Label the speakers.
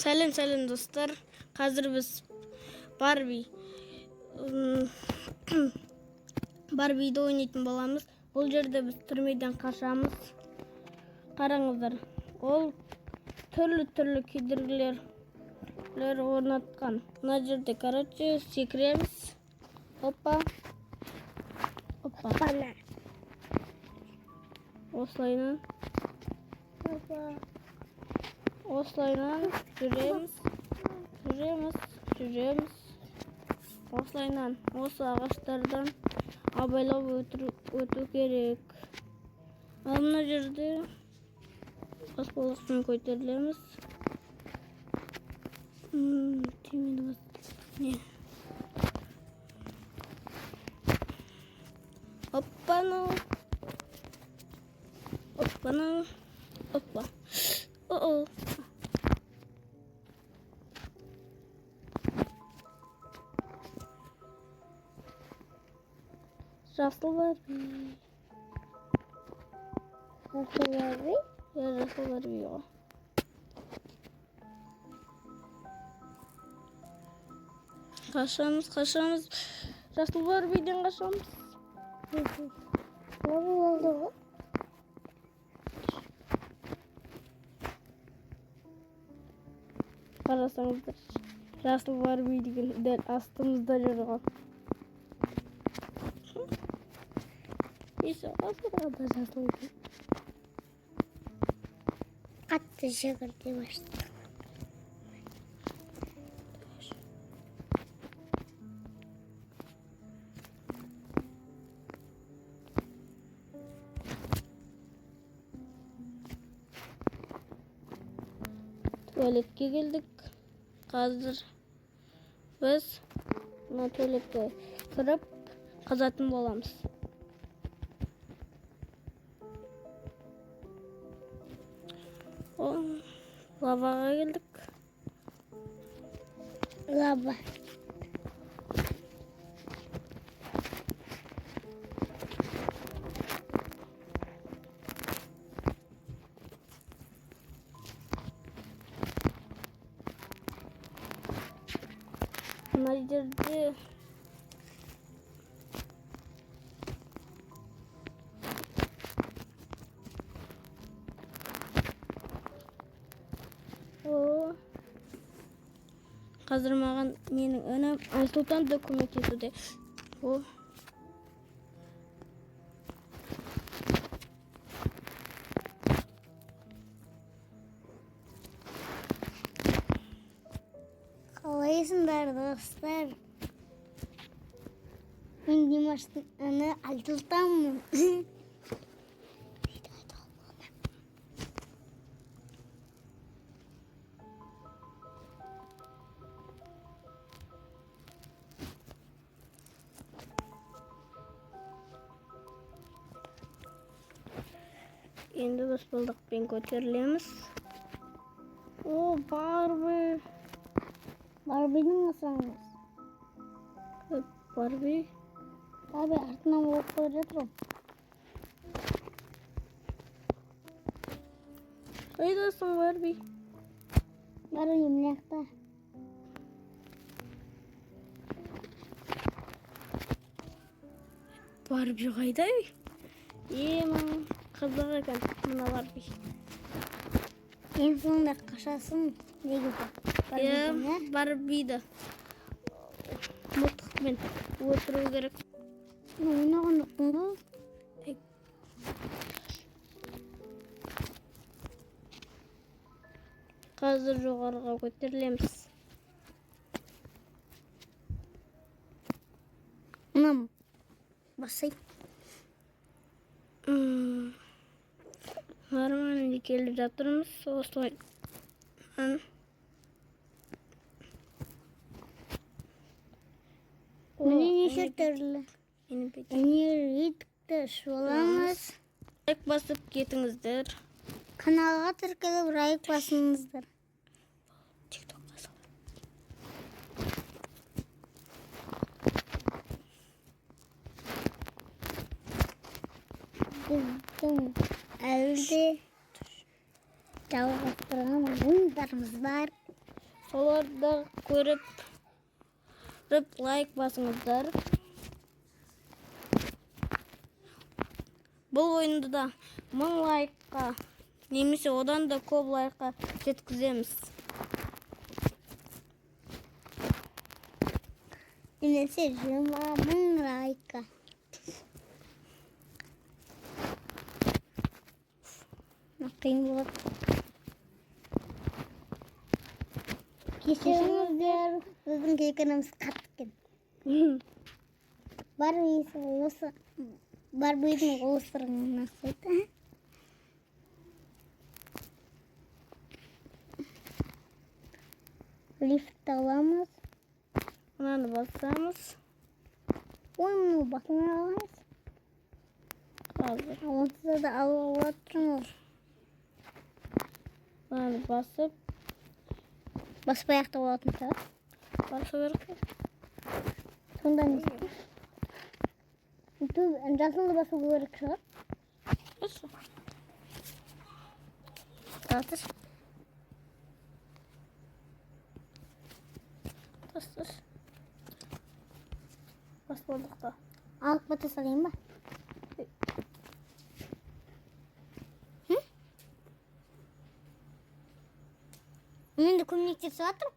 Speaker 1: Сәлем достар. Қазір біз Барбиді ойнайтын боламыз. Бұл жерде біз түрмеден қашамыз. Қараңыздар. Ол түрлі кедергілер орнатқан. Мына жерде, секіреміз. Опа. Осылайынан жүреміз. Осылайынан осы ағаштардан абайлап өту керек. Ал мына жерде баспалдақпен көтерілеміз. Оппа. Жасыл Барби. Жасыл Барби ғой. Қашамыз. Жасыл Барбиден қашамыз. Қарасаңыздар, Жасыл Барби деген дәл астымызда жүрген. Асырада жасыл екен.
Speaker 2: Қатты жүгірді башты.
Speaker 1: Туалетке келдік. Қазір біз мына туалетке кіріп қазатын боламыз. Лаваға келдік.
Speaker 2: Лава.
Speaker 1: Мына жерде қазір маған менің інім Айсұлтан да көмектесуде.
Speaker 2: Қалайсыңдар достар? Мен Димаштың іні Айсұлтанмын.
Speaker 1: Енді баспалдақпен көтерілеміз. Барби.
Speaker 2: Барбидің асаңыз.
Speaker 1: Барби
Speaker 2: артынан болып бара жатыр.
Speaker 1: Қайдасың, Барби?
Speaker 2: Барби мына жақта.
Speaker 1: Барби қайда? Қызық екен мына Барби.
Speaker 2: Ең соңында қашасың негізі.
Speaker 1: Барбиді мылтықпен өлтіру керек.
Speaker 2: Ойнаған жоқпын ғой.
Speaker 1: Қазір жоғарыға көтерілеміз.
Speaker 2: Мынам басай.
Speaker 1: Нормально келіп жатырмыз. Осылай.
Speaker 2: Міне неше түрлі энергетикті шоламыз.
Speaker 1: Лайк басып кетіңіздер.
Speaker 2: Каналға тіркеліп лайк басыңыздар.
Speaker 1: TikTokқа сал.
Speaker 2: Біздің әлде жалғастырған ойындарымыз бар.
Speaker 1: Оларды көріп лайк басыңыздар. Бұл ойынды да 1000 лайкқа немесе одан да көп лайкқа жеткіземіз.
Speaker 2: Немесе 20.000 лайкқа. Қиын болады. Кешіріңіздер, біздің кекініміз қатты екен. Бар бұйдың осырыңына сойды. Лифт аламыз.
Speaker 1: Мынаны басамыз.
Speaker 2: Ой, мұны басына аламыз.
Speaker 1: Қазір.
Speaker 2: Онсыз да алып отырмыз.
Speaker 1: Мынаны басып
Speaker 2: Баспай аяқта болатын шығар.
Speaker 1: басу керек.
Speaker 2: Сонда не істейміз? Жасылды басу керек шығар.
Speaker 1: Осы.
Speaker 2: Татыр.
Speaker 1: Тастыр. Баспадық та.
Speaker 2: Алып бата салайын ба? Мен де көмектесіп жатырмын.